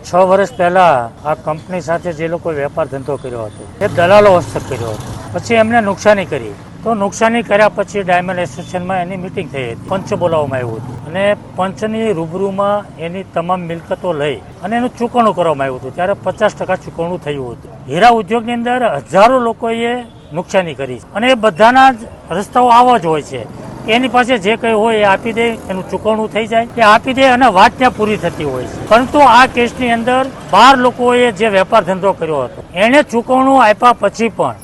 6 વર્ષ પહેલા આ કંપની સાથે જે લોકો વેપાર ધંધો કર્યો હતો એ દલાલો હસ્તક કર્યો હતો. પછી એમને નુકસાની કરી. તો નુકસાની કર્યા પછી ડાયમંડ એસોસિએશનમાં એની મિટિંગ થઈ હતી. પંચ બોલાવવામાં આવ્યું હતું અને પંચની રૂબરૂમાં એની તમામ મિલકતો લઈ અને એનું ચૂકવણું કરવામાં આવ્યું હતું. ત્યારે 50% ચૂકવણું થયું હતું. હીરા ઉદ્યોગની અંદર હજારો લોકોએ નુકસાની કરી અને એ બધાના જ રસ્તાઓ આવા જ હોય છે. એની પાસે જે કંઈ હોય એ આપી દે, એનું ચૂકવણું થઈ જાય, એ આપી દે અને વાત ત્યાં પૂરી થતી હોય છે. પરંતુ આ કેસની અંદર 12 લોકોએ જે વેપાર ધંધો કર્યો હતો એને ચૂકવણું આપ્યા પછી પણ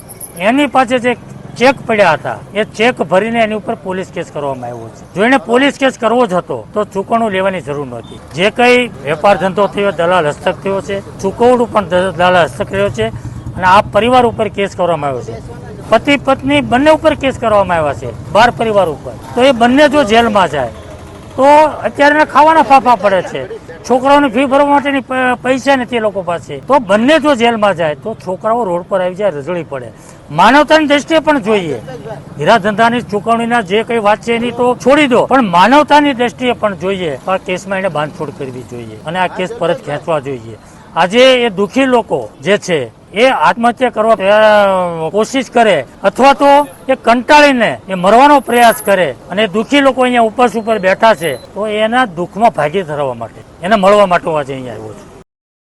એની પાસે જે ચેક પડ્યા હતા એ ચેક ભરીને એની ઉપર પોલીસ કેસ કરવામાં આવ્યો છે. જો એને પોલીસ કેસ કરવો જ હતો તો ચૂકવણું લેવાની જરૂર નહોતી. જે કંઈ વેપાર ધંધો થયો દલાલ હસ્તક થયો છે, ચૂકવણું પણ દલાલ હસ્તક રહ્યો છે અને આ પરિવાર ઉપર કેસ કરવામાં આવ્યો છે. પતિ પત્ની બંને ઉપર કેસ કરવામાં આવ્યા છે, 12 પરિવાર ઉપર. તો એ બંને જો જેલમાં જાય તો અત્યારે ખાવાના ફાફા પડે છે, છોકરાઓની ફી ભરવા માટેની પૈસા નથી એ લોકો પાસે. તો બંને જો જેલમાં જાય તો છોકરાઓ રોડ પર આવી જાય, રજળી પડે. માનવતાની દ્રષ્ટિએ પણ જોઈએ. હીરા ધંધાની ચૂકવણીના જે કઈ વાત છે એની તો છોડી દો, પણ માનવતાની દ્રષ્ટિએ પણ જોઈએ. આ કેસમાં એને બાંધછોડ કરવી જોઈએ અને આ કેસ પરત ખેંચવા જોઈએ. આજે એ દુઃખી લોકો જે છે એ આત્મહત્યા કરવા કોશિશ કરે અથવા તો એ કંટાળીને એ મરવાનો પ્રયાસ કરે અને દુઃખી લોકો અહીંયા ઉપવાસ ઉપર બેઠા છે તો એના દુઃખમાં ભાગી થવા માટે, એને મળવા માટે આજે અહીંયા આવ્યો છું.